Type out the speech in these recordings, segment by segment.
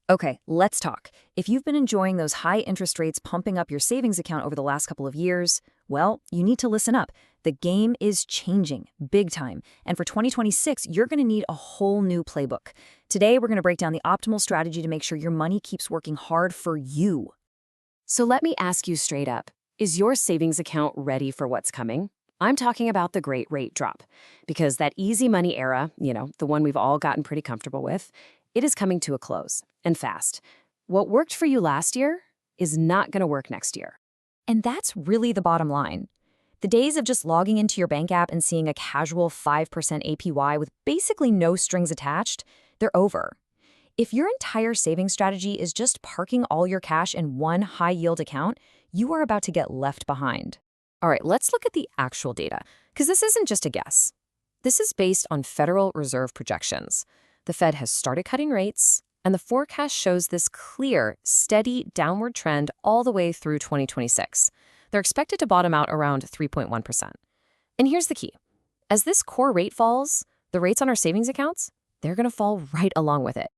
Okay, let's talk. If you've been enjoying those high interest rates pumping up your savings account over the last couple of years, well, you need to listen up. The game is changing big time. And for 2026, you're going to need a whole new playbook. Today, we're going to break down the optimal strategy to make sure your money keeps working hard for you. So let me ask you straight up, is your savings account ready for what's coming? I'm talking about the great rate drop, because that easy money era, the one we've all gotten pretty comfortable with, it is coming to a close, and fast. What worked for you last year is not going to work next year. And that's really the bottom line. The days of just logging into your bank app and seeing a casual 5% APY with basically no strings attached, they're over. If your entire savings strategy is just parking all your cash in one high-yield account, you are about to get left behind. All right, let's look at the actual data, because this isn't just a guess. This is based on Federal Reserve projections. The Fed has started cutting rates, and the forecast shows this clear, steady downward trend all the way through 2026. They're expected to bottom out around 3.1%. And here's the key. As this core rate falls, the rates on our savings accounts, they're going to fall right along with it.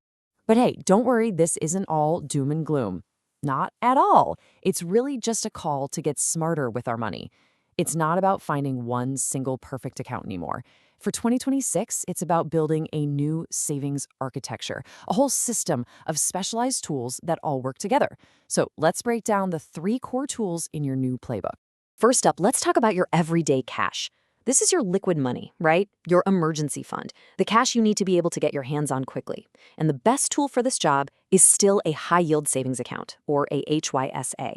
But hey, don't worry, this isn't all doom and gloom. Not at all. It's really just a call to get smarter with our money. It's not about finding one single perfect account anymore. For 2026, it's about building a new savings architecture, a whole system of specialized tools that all work together. So let's break down the 3 core tools in your new playbook. First up, let's talk about your everyday cash. This is your liquid money, right? Your emergency fund, the cash you need to be able to get your hands on quickly. And the best tool for this job is still a high-yield savings account, or a HYSA.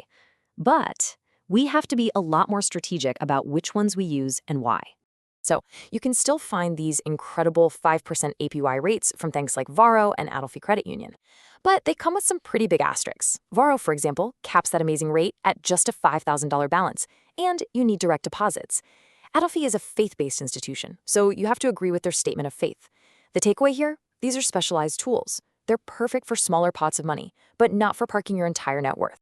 But we have to be a lot more strategic about which ones we use and why. So you can still find these incredible 5% APY rates from things like Varo and Adelphi Credit Union. But they come with some pretty big asterisks. Varo, for example, caps that amazing rate at just a $5,000 balance, and you need direct deposits. Adelphi is a faith-based institution, so you have to agree with their statement of faith. The takeaway here? These are specialized tools. They're perfect for smaller pots of money, but not for parking your entire net worth.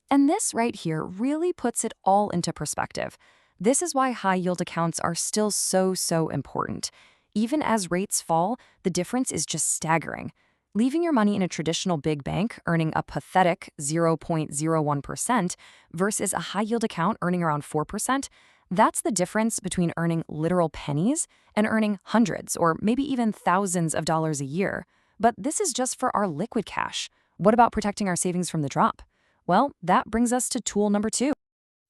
And this right here really puts it all into perspective. This is why high-yield accounts are still so important. Even as rates fall, the difference is just staggering. Leaving your money in a traditional big bank earning a pathetic 0.01% versus a high-yield account earning around 4%, that's the difference between earning literal pennies and earning hundreds or maybe even thousands of dollars a year. But this is just for our liquid cash. What about protecting our savings from the drop? Well, that brings us to tool number 2.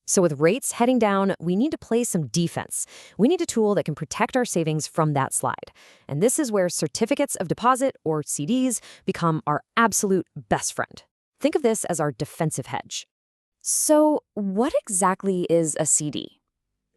So with rates heading down, we need to play some defense. We need a tool that can protect our savings from that slide. And this is where certificates of deposit, or CDs, become our absolute best friend. Think of this as our defensive hedge. So what exactly is a CD?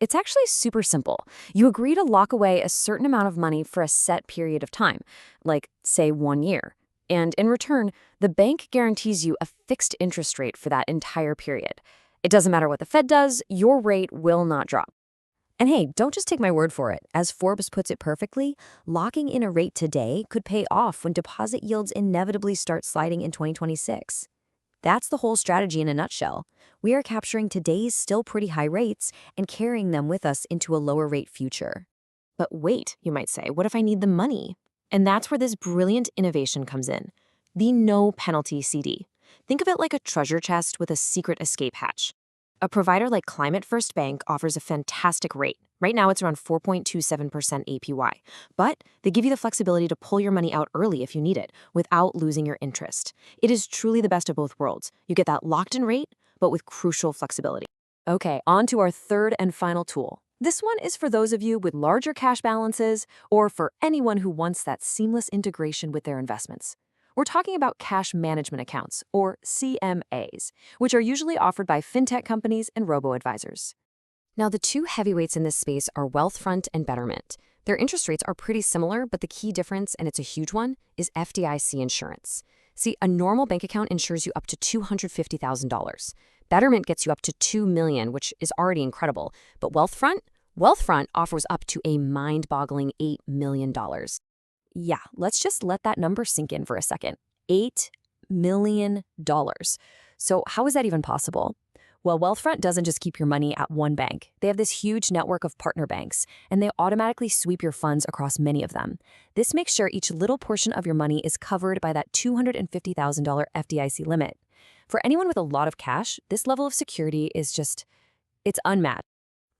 It's actually super simple. You agree to lock away a certain amount of money for a set period of time, like, say, 1 year. And in return, the bank guarantees you a fixed interest rate for that entire period. It doesn't matter what the Fed does, your rate will not drop. And hey, don't just take my word for it. As Forbes puts it perfectly, locking in a rate today could pay off when deposit yields inevitably start sliding in 2026. That's the whole strategy in a nutshell. We are capturing today's still pretty high rates and carrying them with us into a lower rate future. But wait, you might say, what if I need the money? And that's where this brilliant innovation comes in. The no penalty CD. Think of it like a treasure chest with a secret escape hatch. A provider like Climate First Bank offers a fantastic rate. Right now it's around 4.27% APY. But they give you the flexibility to pull your money out early if you need it, without losing your interest. It is truly the best of both worlds. You get that locked-in rate, but with crucial flexibility. Okay, on to our third and final tool. This one is for those of you with larger cash balances, or for anyone who wants that seamless integration with their investments. We're talking about cash management accounts, or CMAs, which are usually offered by fintech companies and robo-advisors. Now, the two heavyweights in this space are Wealthfront and Betterment. Their interest rates are pretty similar, but the key difference, and it's a huge one, is FDIC insurance. See, a normal bank account insures you up to $250,000. Betterment gets you up to $2 million, which is already incredible. But Wealthfront offers up to a mind-boggling $8 million. Yeah, let's just let that number sink in for a second. $8 million. So how is that even possible? Well, Wealthfront doesn't just keep your money at one bank. They have this huge network of partner banks, and they automatically sweep your funds across many of them. This makes sure each little portion of your money is covered by that $250,000 FDIC limit. For anyone with a lot of cash, this level of security is it's unmatched.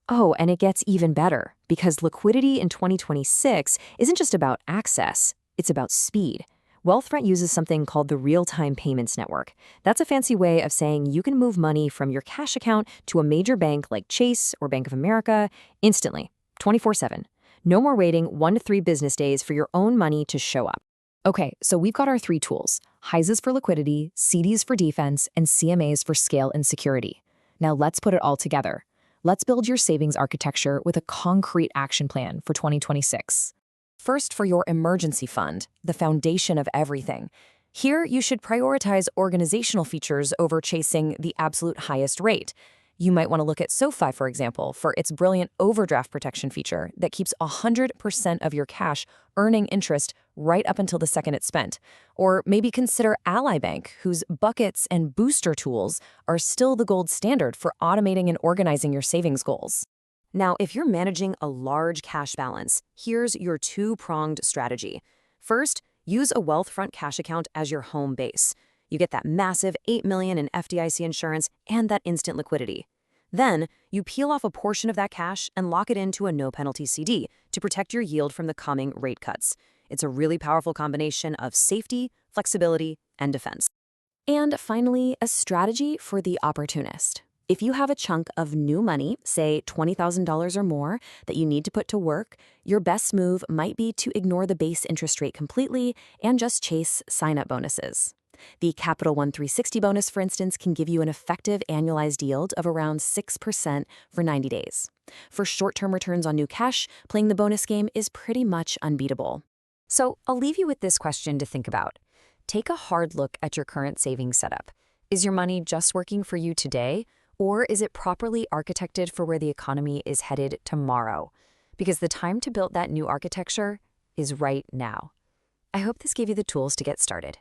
Oh, and it gets even better, because liquidity in 2026 isn't just about access, it's about speed. Wealthfront uses something called the Real-Time Payments Network. That's a fancy way of saying you can move money from your cash account to a major bank like Chase or Bank of America instantly, 24/7. No more waiting 1 to 3 business days for your own money to show up. Okay, so we've got our 3 tools: HISAs for liquidity, CDs for defense, and CMAs for scale and security. Now let's put it all together. Let's build your savings architecture with a concrete action plan for 2026. First, for your emergency fund, the foundation of everything. Here, you should prioritize organizational features over chasing the absolute highest rate. You might want to look at SoFi, for example, for its brilliant overdraft protection feature that keeps 100% of your cash earning interest right up until the second it's spent. Or maybe consider Ally Bank, whose buckets and booster tools are still the gold standard for automating and organizing your savings goals. Now, if you're managing a large cash balance, here's your 2-pronged strategy. First, use a Wealthfront cash account as your home base. You get that massive $8 million in FDIC insurance and that instant liquidity. Then, you peel off a portion of that cash and lock it into a no-penalty CD to protect your yield from the coming rate cuts. It's a really powerful combination of safety, flexibility, and defense. And finally, a strategy for the opportunist. If you have a chunk of new money, say $20,000 or more, that you need to put to work, your best move might be to ignore the base interest rate completely and just chase sign-up bonuses. The Capital One 360 bonus, for instance, can give you an effective annualized yield of around 6% for 90 days. For short-term returns on new cash, playing the bonus game is pretty much unbeatable. So I'll leave you with this question to think about. Take a hard look at your current savings setup. Is your money just working for you today? Or is it properly architected for where the economy is headed tomorrow? Because the time to build that new architecture is right now. I hope this gave you the tools to get started.